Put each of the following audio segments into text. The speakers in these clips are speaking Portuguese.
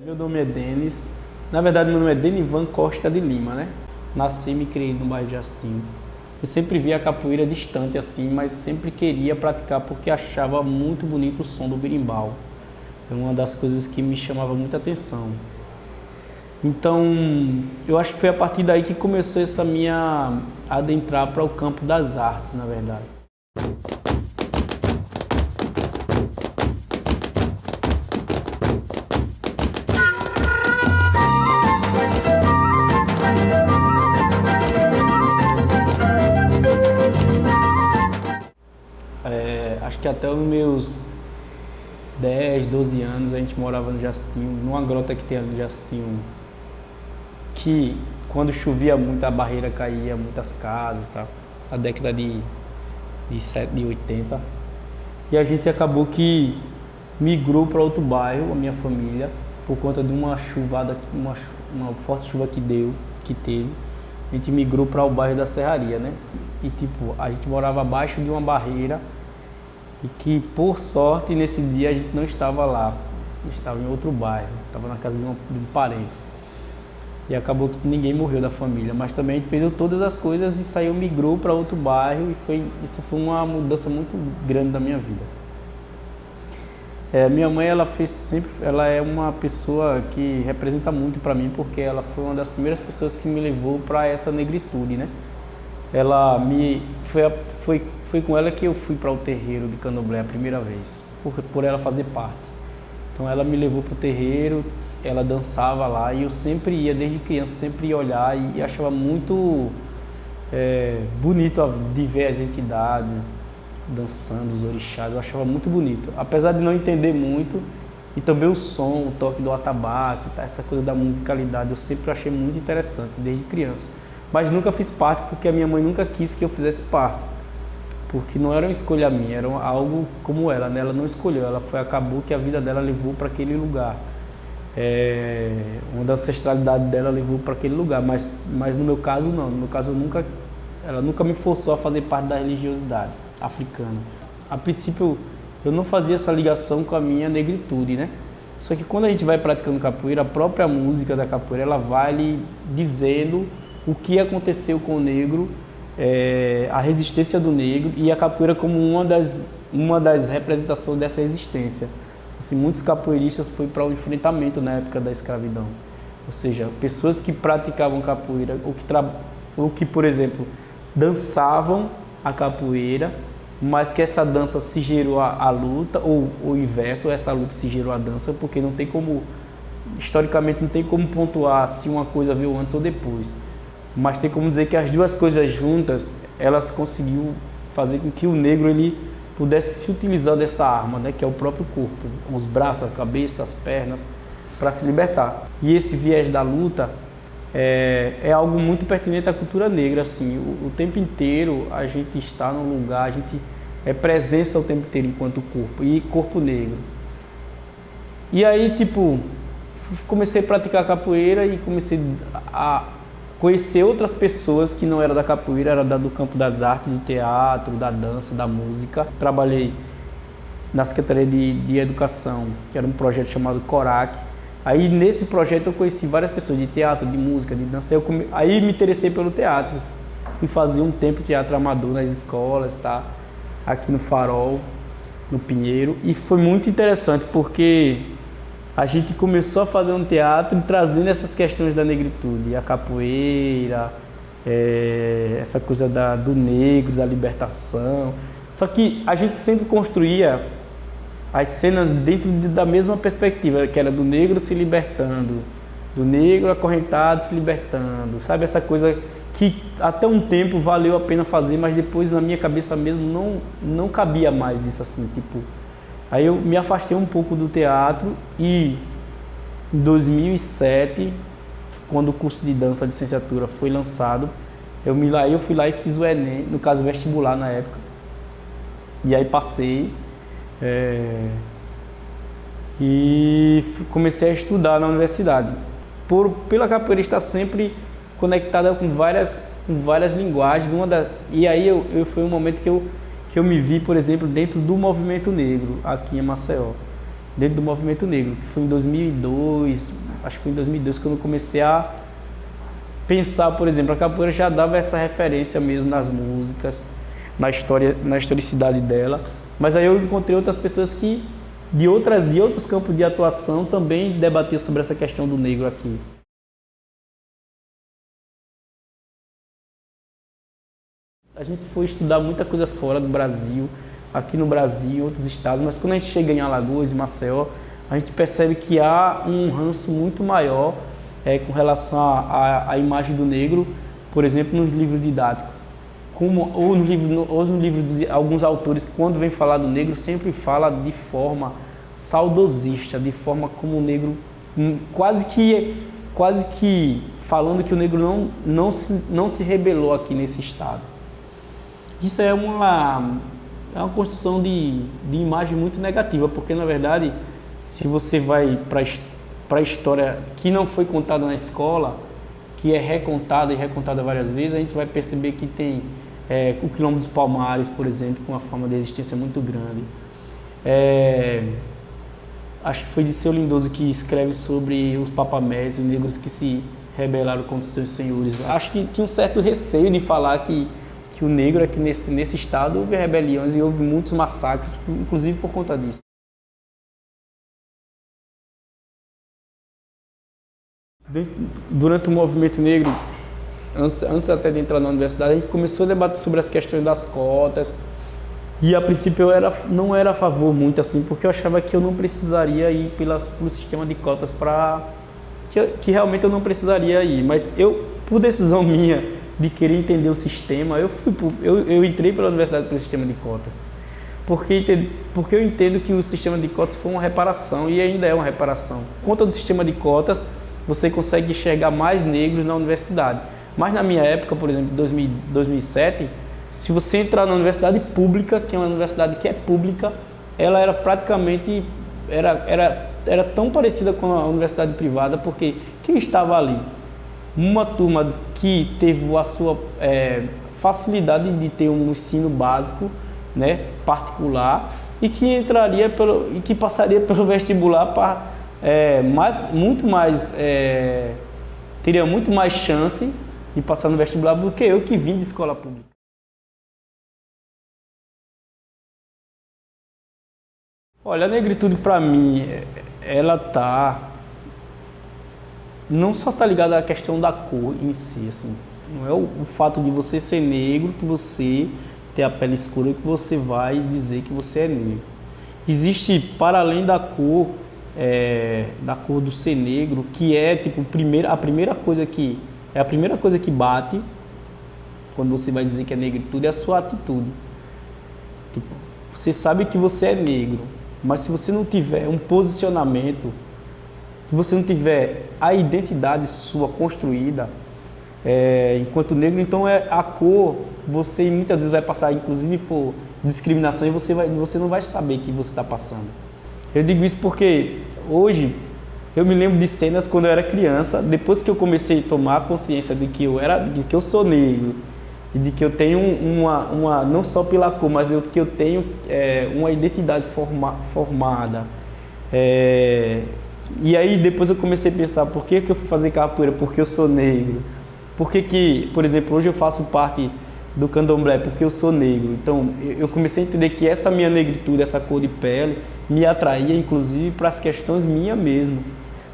Meu nome é Denis. Na verdade, meu nome é Denivan Costa de Lima, né? Nasci e me criei no bairro de Jastinho. Eu sempre via a capoeira distante assim, mas sempre queria praticar porque achava muito bonito o som do berimbau. É uma das coisas que me chamava muita atenção. Então, eu acho que foi a partir daí que começou essa minha adentrar para o campo das artes, na verdade. Acho que até os meus 10, 12 anos a gente morava no Jastinho, numa grota que tem ali no Jastinho, que quando chovia muito a barreira caía, muitas casas, tá? Na década de 80. E a gente acabou que migrou para outro bairro, a minha família, por conta de uma chuvada, uma forte chuva que teve. A gente migrou para o bairro da Serraria, né? E tipo, a gente morava abaixo de uma barreira e que, por sorte, nesse dia a gente não estava lá. A gente estava em outro bairro, estava na casa de um parente. E acabou que ninguém morreu da família, mas também a gente perdeu todas as coisas e saiu, migrou para outro bairro e isso foi uma mudança muito grande da minha vida. Minha mãe, ela é uma pessoa que representa muito para mim, porque ela foi uma das primeiras pessoas que me levou para essa negritude, né? Foi com ela que eu fui para o terreiro de Candomblé a primeira vez, por ela fazer parte. Então ela me levou para o terreiro, ela dançava lá e eu sempre ia, desde criança, sempre ia olhar e achava muito bonito de ver as entidades dançando, os orixás, eu achava muito bonito. Apesar de não entender muito, e também o som, o toque do atabaque, essa coisa da musicalidade, eu sempre achei muito interessante, desde criança. Mas nunca fiz parte porque a minha mãe nunca quis que eu fizesse parte. Porque não era uma escolha minha, era algo como ela, né? Ela não escolheu, acabou que a vida dela levou para aquele lugar. Uma da ancestralidade dela levou para aquele lugar, mas no meu caso não. No meu caso ela nunca me forçou a fazer parte da religiosidade africana. A princípio eu não fazia essa ligação com a minha negritude, né? Só que quando a gente vai praticando capoeira, a própria música da capoeira, ela vai lhe dizendo o que aconteceu com o negro, a resistência do negro e a capoeira como uma das representações dessa resistência. Assim, muitos capoeiristas foram para o enfrentamento na época da escravidão. Ou seja, pessoas que praticavam capoeira ou que, por exemplo, dançavam a capoeira, mas que essa dança se gerou a luta, ou o inverso, essa luta se gerou a dança, porque não tem como, historicamente não tem como pontuar se uma coisa veio antes ou depois. Mas tem como dizer que as duas coisas juntas, elas conseguiram fazer com que o negro ele pudesse se utilizar dessa arma, né, que é o próprio corpo, os braços, a cabeça, as pernas, para se libertar. E esse viés da luta é algo muito pertinente à cultura negra. Assim, o tempo inteiro a gente está num lugar, a gente é presença o tempo inteiro enquanto corpo, e corpo negro. E aí, tipo, comecei a praticar capoeira e comecei a conhecer outras pessoas que não eram da capoeira, era do campo das artes, do teatro, da dança, da música. Trabalhei na Secretaria de Educação, que era um projeto chamado CORAC. Aí nesse projeto eu conheci várias pessoas de teatro, de música, de dança. Aí me interessei pelo teatro. Fui fazer um tempo de teatro amador nas escolas, tá? Aqui no Farol, no Pinheiro. E foi muito interessante porque a gente começou a fazer um teatro trazendo essas questões da negritude, a capoeira, essa coisa do negro, da libertação. Só que a gente sempre construía as cenas dentro da mesma perspectiva, que era do negro se libertando, do negro acorrentado se libertando, sabe? Essa coisa que até um tempo valeu a pena fazer, mas depois na minha cabeça mesmo não cabia mais isso assim, tipo. Aí eu me afastei um pouco do teatro e em 2007, quando o curso de dança de licenciatura foi lançado, eu fui lá e fiz o Enem, no caso vestibular na época. E aí passei e comecei a estudar na universidade. Pela capoeira estar sempre conectada com várias linguagens, e aí foi um momento que eu me vi, por exemplo, dentro do movimento negro aqui em Maceió. dentro do movimento negro, que foi em 2002, acho que foi em 2002 quando eu comecei a pensar, por exemplo, a capoeira já dava essa referência mesmo nas músicas, na historicidade dela, mas aí eu encontrei outras pessoas que de outros campos de atuação também debatiam sobre essa questão do negro aqui. A gente foi estudar muita coisa fora do Brasil, aqui no Brasil, em outros estados, mas quando a gente chega em Alagoas, em Maceió, a gente percebe que há um ranço muito maior com relação à imagem do negro, por exemplo, nos livros didáticos. Ou no livro de alguns autores, quando vem falar do negro, sempre fala de forma saudosista, de forma como o negro, quase que falando que o negro não se rebelou aqui nesse estado. Isso é uma construção de imagem muito negativa, porque na verdade, se você vai para a história que não foi contada na escola, que é recontada e recontada várias vezes, a gente vai perceber que tem o Quilombo dos Palmares, por exemplo, com uma forma de existência muito grande. Acho que foi Dirceu Lindoso que escreve sobre os papamés, os negros que se rebelaram contra os seus senhores. Acho que tinha um certo receio de falar que o negro é que nesse estado houve rebeliões e houve muitos massacres, inclusive por conta disso. Durante o movimento negro, antes até de entrar na universidade, a gente começou a debater sobre as questões das cotas. E a princípio eu não era a favor muito assim, porque eu achava que eu não precisaria ir pelo sistema de cotas que realmente eu não precisaria ir. Mas por decisão minha de querer entender o sistema, eu entrei pela universidade pelo sistema de cotas. Porque eu entendo que o sistema de cotas foi uma reparação e ainda é uma reparação. Por conta do sistema de cotas, você consegue enxergar mais negros na universidade. Mas na minha época, por exemplo, 2007, se você entrar na universidade pública, que é uma universidade que é pública, ela era praticamente, era tão parecida com a universidade privada, porque quem estava ali? Uma turma que teve a sua facilidade de ter um ensino básico, né, particular, e que que passaria pelo vestibular para teria muito mais chance de passar no vestibular do que eu que vim de escola pública. Olha, a negritude para mim, ela não só está ligada à questão da cor em si, assim, não é o fato de você ser negro, que você ter a pele escura, que você vai dizer que você é negro. Existe, para além da cor do ser negro, que é tipo a primeira coisa que bate quando você vai dizer que é negritude, é a sua atitude. Tipo, você sabe que você é negro, mas se você não tiver um posicionamento, se você não tiver a identidade sua construída enquanto negro, então a cor, você muitas vezes vai passar inclusive por discriminação e você não vai saber que você está passando. Eu digo isso porque hoje eu me lembro de cenas quando eu era criança, depois que eu comecei a tomar consciência de que eu sou negro e de que eu tenho não só pela cor, mas que eu tenho uma identidade formada. E aí depois eu comecei a pensar, por que eu fui fazer capoeira? Porque eu sou negro. Por que, por exemplo, hoje eu faço parte do candomblé? Porque eu sou negro. Então eu comecei a entender que essa minha negritude, essa cor de pele, me atraía inclusive para as questões minhas mesmo.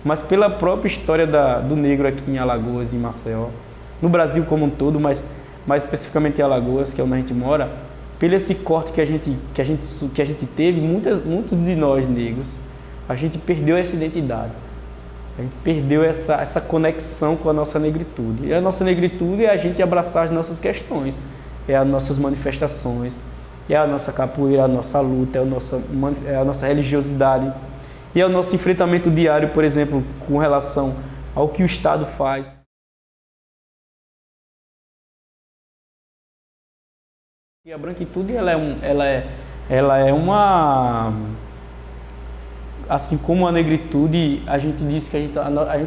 Mas pela própria história do negro aqui em Alagoas, em Maceió, no Brasil como um todo, mas mais especificamente em Alagoas, que é onde a gente mora, pelo esse corte que a gente teve, muitos de nós negros, a gente perdeu essa identidade. A gente perdeu essa conexão com a nossa negritude. E a nossa negritude é a gente abraçar as nossas questões, é as nossas manifestações, é a nossa capoeira, a nossa luta, é a nossa religiosidade. E é o nosso enfrentamento diário, por exemplo, com relação ao que o Estado faz. E a branquitude, ela é uma... Assim como a negritude, a gente diz que a gente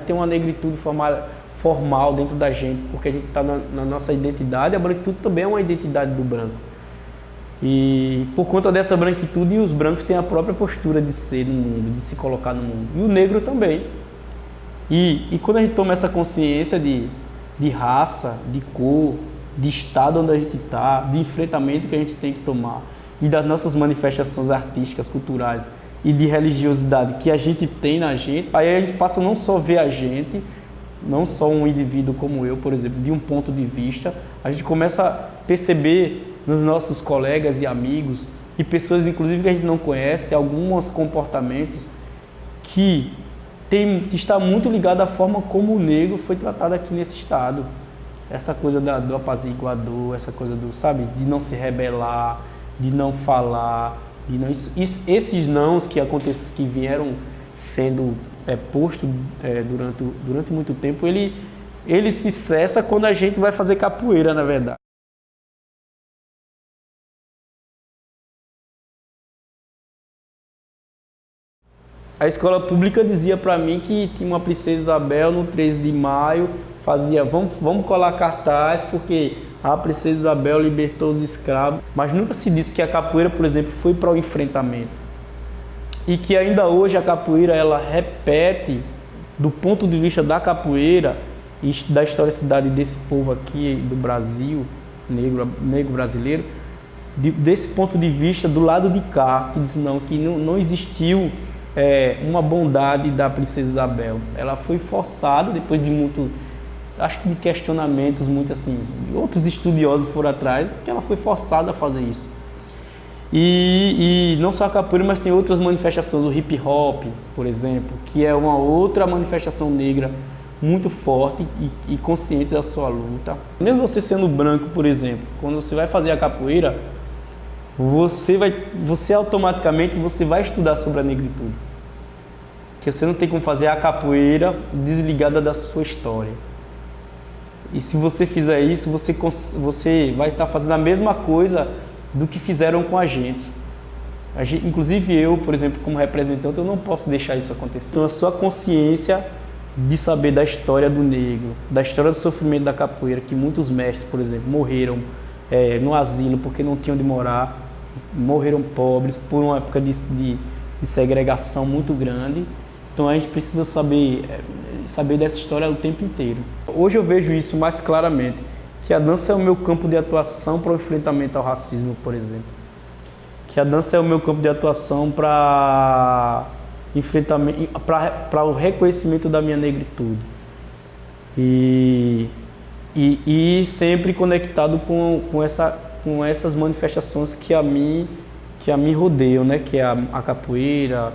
tem uma negritude formal dentro da gente, porque a gente está na nossa identidade, a branquitude também é uma identidade do branco. E por conta dessa branquitude, os brancos têm a própria postura de ser no mundo, de se colocar no mundo. E o negro também. E quando a gente toma essa consciência de raça, de cor, de estado onde a gente está, de enfrentamento que a gente tem que tomar, e das nossas manifestações artísticas, culturais e de religiosidade que a gente tem na gente, aí a gente passa não só a ver a gente, não só um indivíduo como eu, por exemplo, de um ponto de vista, a gente começa a perceber nos nossos colegas e amigos e pessoas, inclusive, que a gente não conhece, alguns comportamentos que está muito ligado à forma como o negro foi tratado aqui nesse estado. Essa coisa do apaziguador, essa coisa de não se rebelar, de não falar, esses nãos que vieram sendo postos durante muito tempo, ele se cessa quando a gente vai fazer capoeira, na verdade. A escola pública dizia para mim que tinha uma Princesa Isabel no 13 de maio, vamos colar cartaz porque a Princesa Isabel libertou os escravos, mas nunca se disse que a capoeira, por exemplo, foi para o enfrentamento. E que ainda hoje a capoeira, ela repete, do ponto de vista da capoeira e da historicidade desse povo aqui do Brasil, negro brasileiro, desse ponto de vista do lado de cá, que diz que não existiu uma bondade da Princesa Isabel. Ela foi forçada, depois de muito, acho que de questionamentos, muito assim, outros estudiosos foram atrás, que ela foi forçada a fazer isso. E não só a capoeira, mas tem outras manifestações, o hip hop, por exemplo, que é uma outra manifestação negra muito forte e consciente da sua luta. Mesmo você sendo branco, por exemplo, quando você vai fazer a capoeira, você automaticamente vai estudar sobre a negritude. Porque você não tem como fazer a capoeira desligada da sua história. E se você fizer isso, você vai estar fazendo a mesma coisa do que fizeram com a gente. Inclusive eu, por exemplo, como representante, eu não posso deixar isso acontecer. Então a sua consciência de saber da história do negro, da história do sofrimento da capoeira, que muitos mestres, por exemplo, morreram no asilo porque não tinham onde morar, morreram pobres por uma época de segregação muito grande. Então a gente precisa saber dessa história o tempo inteiro. Hoje eu vejo isso mais claramente, que a dança é o meu campo de atuação para o enfrentamento ao racismo, por exemplo. Que a dança é o meu campo de atuação para o reconhecimento da minha negritude. E sempre conectado com essas manifestações que a mim rodeiam, né? Que é a capoeira,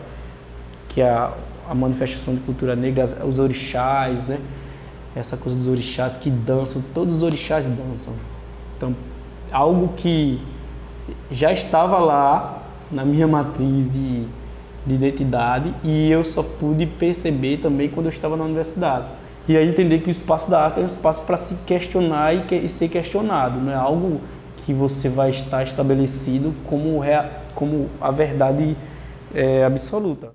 que é a manifestação de cultura negra, os orixás, né? Essa coisa dos orixás que dançam, todos os orixás dançam. Então, algo que já estava lá na minha matriz de identidade e eu só pude perceber também quando eu estava na universidade. E aí entender que o espaço da arte é um espaço para se questionar e ser questionado, não é algo que você vai estar estabelecido como a verdade absoluta.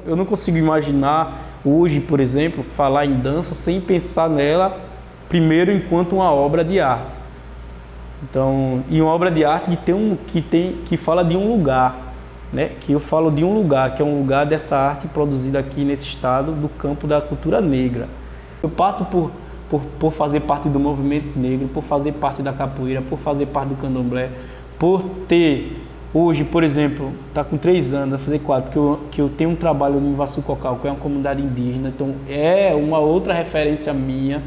Eu não consigo imaginar hoje, por exemplo, falar em dança sem pensar nela primeiro enquanto uma obra de arte. Então, e uma obra de arte que fala de um lugar, né? Que eu falo de um lugar, que é um lugar dessa arte produzida aqui nesse estado, do campo da cultura negra. Eu parto por fazer parte do movimento negro, por fazer parte da capoeira, por fazer parte do candomblé, por ter hoje, por exemplo, está com 3 anos, vai fazer 4, que eu tenho um trabalho no Ivaçu Cocal, que é uma comunidade indígena, então é uma outra referência minha,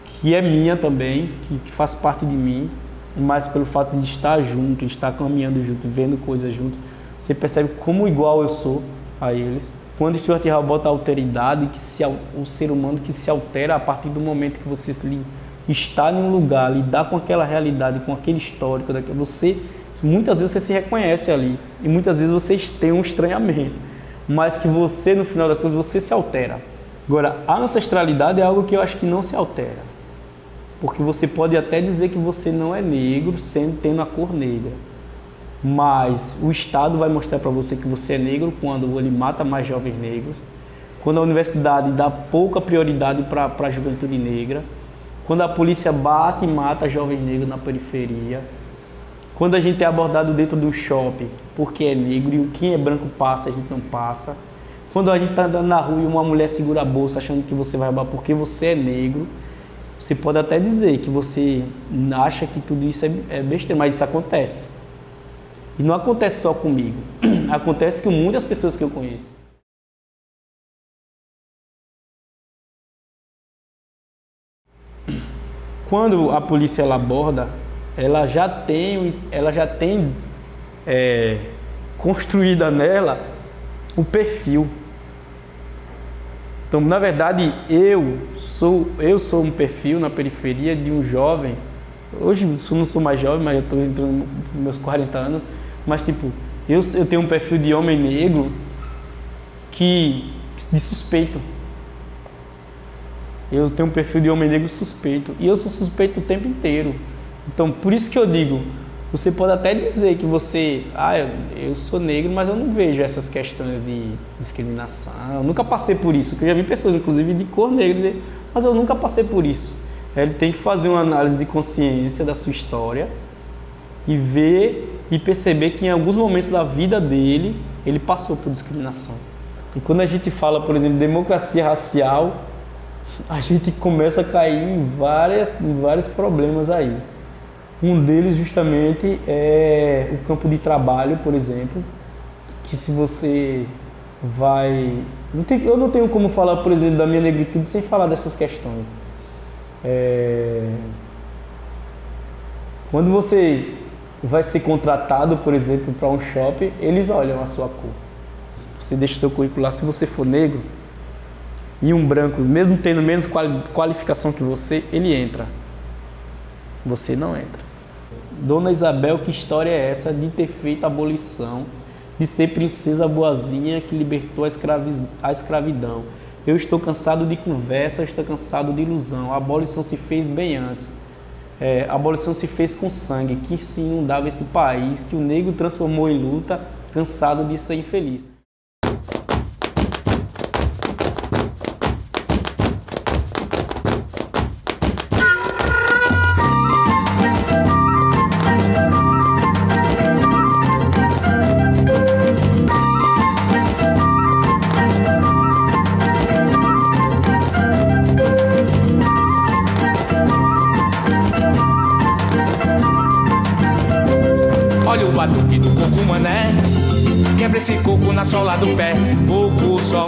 que é minha também, que faz parte de mim, mas pelo fato de estar junto, de estar caminhando junto, vendo coisas junto, você percebe como igual eu sou a eles. Quando Stuart Hall bota a alteridade, o ser humano que se altera a partir do momento que você está em um lugar, lidar com aquela realidade, com aquele histórico, muitas vezes você se reconhece ali e muitas vezes vocês têm um estranhamento, mas que você, no final das coisas, você se altera. Agora, a ancestralidade é algo que eu acho que não se altera, porque você pode até dizer que você não é negro tendo a cor negra, mas o Estado vai mostrar para você que você é negro quando ele mata mais jovens negros, quando a universidade dá pouca prioridade para a juventude negra, quando a polícia bate e mata jovens negros na periferia, quando a gente é abordado dentro de um shopping porque é negro e quem é branco passa, a gente não passa, quando a gente está andando na rua e uma mulher segura a bolsa achando que você vai roubar porque você é negro, você pode até dizer que você acha que tudo isso é besteira, mas isso acontece. E não acontece só comigo, acontece com muitas pessoas que eu conheço. Quando a polícia ela aborda, ela já tem construída nela o perfil. Então, na verdade, eu sou um perfil na periferia de um jovem. Hoje eu não sou mais jovem, mas eu estou entrando nos meus 40 anos. Mas, tipo, eu tenho um perfil de homem negro de suspeito. Eu tenho um perfil de homem negro suspeito. E eu sou suspeito o tempo inteiro. Então, por isso que eu digo, você pode até dizer que você... eu sou negro, mas eu não vejo essas questões de discriminação. Eu nunca passei por isso. Eu já vi pessoas, inclusive, de cor negra dizer, mas eu nunca passei por isso. Ele tem que fazer uma análise de consciência da sua história e ver e perceber que em alguns momentos da vida dele, ele passou por discriminação. E quando a gente fala, por exemplo, democracia racial, a gente começa a cair em vários problemas aí. Um deles justamente é o campo de trabalho, por exemplo, que se você vai... Eu não tenho como falar, por exemplo, da minha negritude sem falar dessas questões. Quando você vai ser contratado, por exemplo, para um shopping, eles olham a sua cor. Você deixa o seu currículo lá, se você for negro, e um branco, mesmo tendo menos qualificação que você, ele entra. Você não entra. Dona Isabel, que história é essa de ter feito a abolição, de ser princesa boazinha que libertou a escravidão? Eu estou cansado de conversa, estou cansado de ilusão. A abolição se fez bem antes. A abolição se fez com sangue, que se inundava esse país, que o negro transformou em luta, cansado de ser infeliz. Olha o batuque do coco, mané. Quebra esse coco na sola do pé. Coco só.